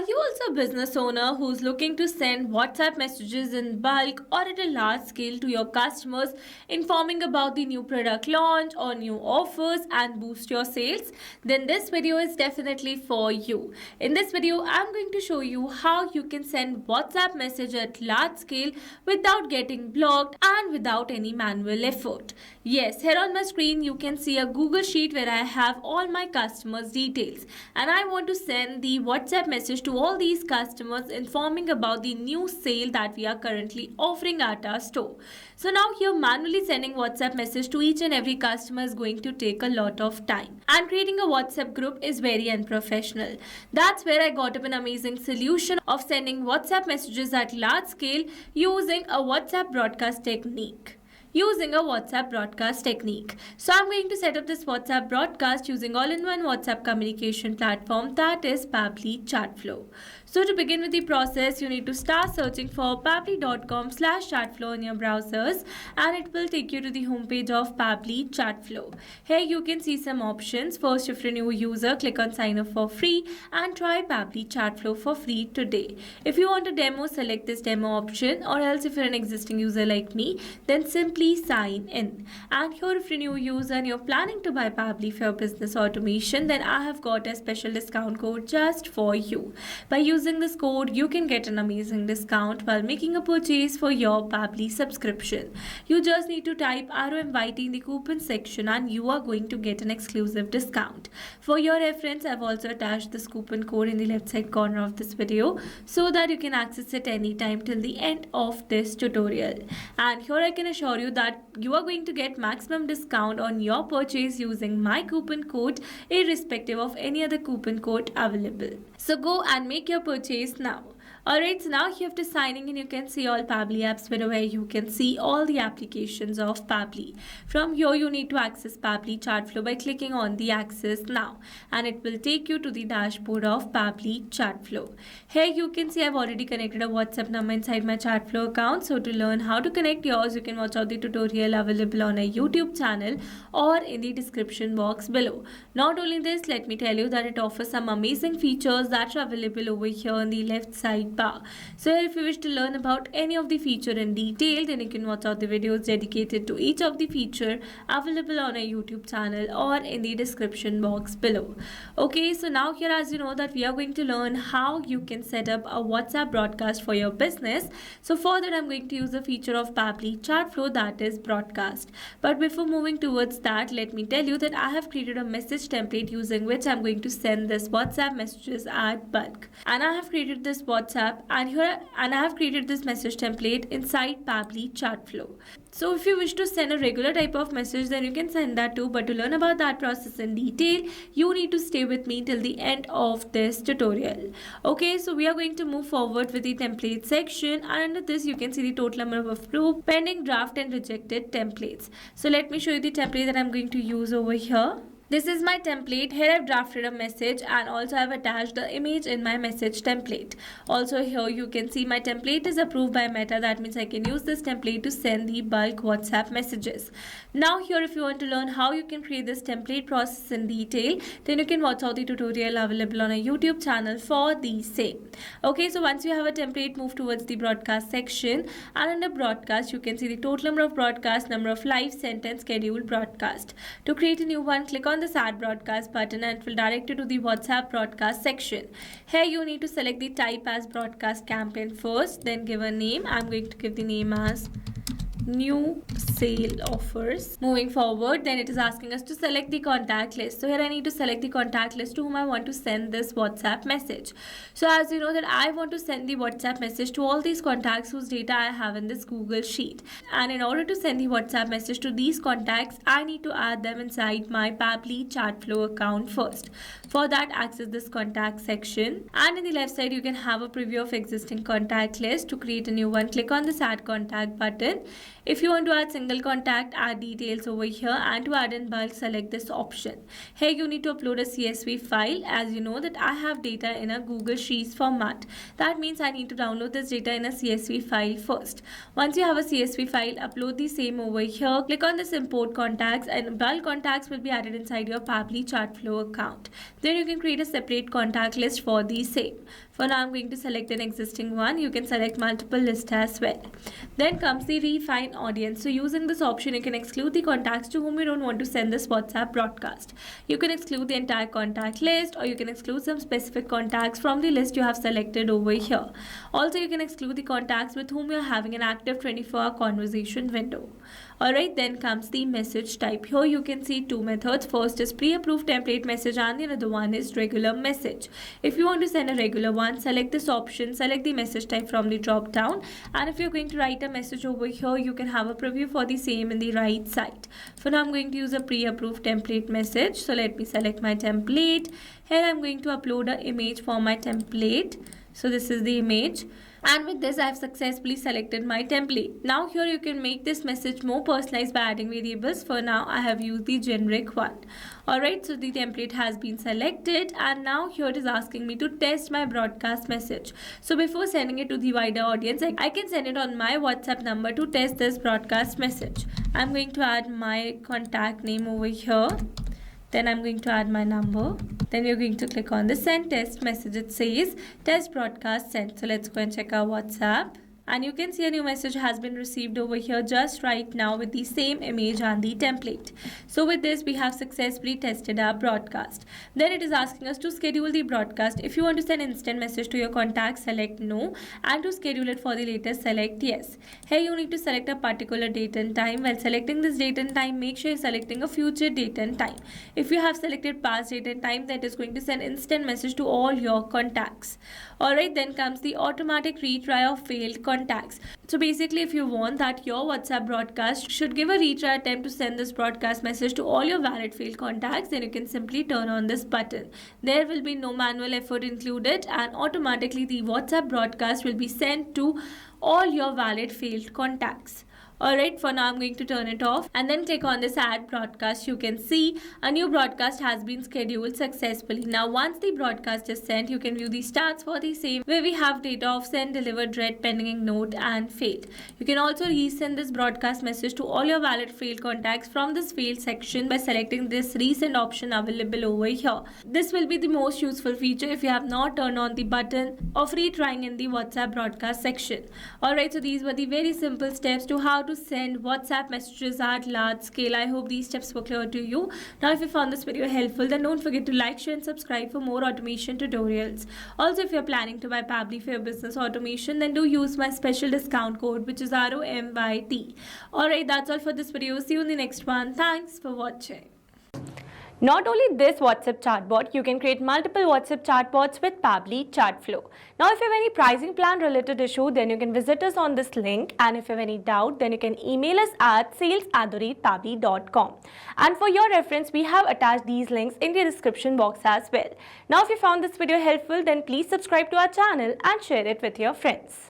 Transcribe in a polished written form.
Are you also a business owner who's looking to send WhatsApp messages in bulk or at a large scale to your customers, informing about the new product launch or new offers and boost your sales? Then this video is definitely for you. In this video, I'm going to show you how you can send WhatsApp message at large scale without getting blocked and without any manual effort. Yes, here on my screen you can see a Google Sheet where I have all my customers' details, and I want to send the WhatsApp message to all these customers informing about the new sale that we are currently offering at our store. So now here manually sending WhatsApp message to each and every customer is going to take a lot of time, and creating a WhatsApp group is very unprofessional. That's where I got up an amazing solution of sending WhatsApp messages at large scale using a WhatsApp broadcast technique. So I'm going to set up this WhatsApp broadcast using all-in-one WhatsApp communication platform, that is Pabbly Chatflow. So to begin with the process, you need to start searching for pabbly.com/chatflow in your browsers, and it will take you to the homepage of Pabbly Chatflow. Here you can see some options. First, if you're a new user, click on sign up for free and try Pabbly Chatflow for free today. If you want a demo, select this demo option, or else if you're an existing user like me, then simply sign in. And here if you're a new user and you're planning to buy Pabbly for your business automation, then I have got a special discount code just for you. By using this code, you can get an amazing discount while making a purchase for your Pabbly subscription. You just need to type ROMYT in the coupon section and you are going to get an exclusive discount. For your reference, I've also attached this coupon code in the left side corner of this video so that you can access it anytime till the end of this tutorial. And here I can assure you that you are going to get maximum discount on your purchase using my coupon code, irrespective of any other coupon code available. So go and make your purchase now. Alright, so now you have to signing in. You can see all Pabbly apps where you can see all the applications of Pabbly. From here you need to access Pabbly Chatflow by clicking on the access now, and it will take you to the dashboard of Pabbly Chatflow. Here you can see I've already connected a WhatsApp number inside my Chatflow account. So to learn how to connect yours, you can watch out the tutorial available on a YouTube channel or in the description box below. Not only this, let me tell you that it offers some amazing features that are available over here on the left side bar. So if you wish to learn about any of the feature in detail, then you can watch out the videos dedicated to each of the feature available on a YouTube channel or in the description box below. Okay, so now here, as you know, that we are going to learn how you can set up a WhatsApp broadcast for your business. So for that, I'm going to use a feature of Pabbly Chatflow, that is broadcast. But before moving towards that, let me tell you that I have created a message template using which I'm going to send this WhatsApp messages at bulk. And I have created this WhatsApp and I have created this message template inside Pabbly Chatflow. So if you wish to send a regular type of message, then you can send that too. But to learn about that process in detail, you need to stay with me till the end of this tutorial. Okay, so we are going to move forward with the template section, and under this you can see the total number of approved, pending, draft and rejected templates. So let me show you the template that I'm going to use over here. This is my template. Here I've drafted a message and also I've attached the image in my message template. Also here you can see my template is approved by Meta. That means I can use this template to send the bulk WhatsApp messages. Now here, if you want to learn how you can create this template process in detail, then you can watch out the tutorial available on a YouTube channel for the same. Okay, so once you have a template, move towards the broadcast section, and under broadcast you can see the total number of broadcast, number of live, sent and scheduled broadcast. To create a new one, click on this add broadcast button and it will direct you to the WhatsApp broadcast section. Here you need to select the type as broadcast campaign first, then give a name. I'm going to give the name as new sale offers. Moving forward, then it is asking us to select the contact list. So here I need to select the contact list to whom I want to send this WhatsApp message. So as you know that I want to send the WhatsApp message to all these contacts whose data I have in this Google Sheet. And in order to send the WhatsApp message to these contacts, I need to add them inside my Pabbly Chatflow account first. For that, access this contact section, and in the left side you can have a preview of existing contact list. To create a new one, click on this add contact button. If you want to add single contact, add details over here, and to add in bulk, select this option. Here you need to upload a CSV file. As you know that I have data in a Google Sheets format. That means I need to download this data in a CSV file first. Once you have a CSV file, upload the same over here. Click on this import contacts, and bulk contacts will be added inside your Pabbly Chatflow account. Then you can create a separate contact list for the same. For now, I'm going to select an existing one. You can select multiple lists as well. Then comes the refine audience. So using this option, you can exclude the contacts to whom you don't want to send this WhatsApp broadcast. You can exclude the entire contact list, or you can exclude some specific contacts from the list you have selected over here. Also, you can exclude the contacts with whom you're having an active 24-hour conversation window. Alright, then comes the message type. Here you can see two methods. First is pre-approved template message and the another one is regular message. If you want to send a regular one, select this option, select the message type from the drop down, and if you're going to write a message over here, you can have a preview for the same in the right side. For now, I'm going to use a pre-approved template message. So let me select my template. Here I'm going to upload an image for my template. So this is the image. And with this, I have successfully selected my template. Now here you can make this message more personalized by adding variables. For now, I have used the generic one. Alright, so the template has been selected, and now here it is asking me to test my broadcast message. So before sending it to the wider audience, I can send it on my WhatsApp number to test this broadcast message. I'm going to add my contact name over here. Then I'm going to add my number. Then you're going to click on the send test message. It says test broadcast sent. So let's go and check our WhatsApp. And you can see a new message has been received over here just right now with the same image and the template. So with this, we have successfully tested our broadcast. Then it is asking us to schedule the broadcast. If you want to send instant message to your contact, select no. And to schedule it for the later, select yes. Here you need to select a particular date and time. While selecting this date and time, make sure you're selecting a future date and time. If you have selected past date and time, that is going to send instant message to all your contacts. Alright, then comes the automatic retry of failed contacts. So basically, if you want that your WhatsApp broadcast should give a retry attempt to send this broadcast message to all your valid failed contacts, then you can simply turn on this button. There will be no manual effort included, and automatically the WhatsApp broadcast will be sent to all your valid failed contacts. Alright, for now I'm going to turn it off and then click on this add broadcast. You can see a new broadcast has been scheduled successfully. Now once the broadcast is sent, you can view the stats for the same, where we have data of sent, delivered, read, pending, ignored and failed. You can also resend this broadcast message to all your valid failed contacts from this failed section by selecting this resend option available over here. This will be the most useful feature if you have not turned on the button of retrying in the WhatsApp broadcast section. Alright, so these were the very simple steps to how to send WhatsApp messages at large scale. I hope these steps were clear to you. Now if you found this video helpful, then don't forget to like, share and subscribe for more automation tutorials. Also, if you're planning to buy Pabbly for your business automation, then do use my special discount code, which is ROMYT. Alright, that's all for this video. See you in the next one. Thanks for watching. Not only this WhatsApp chatbot, you can create multiple WhatsApp chatbots with Pabbly Chatflow. Now, if you have any pricing plan related issue, then you can visit us on this link. And if you have any doubt, then you can email us at sales@pabbly.com. And for your reference, we have attached these links in the description box as well. Now, if you found this video helpful, then please subscribe to our channel and share it with your friends.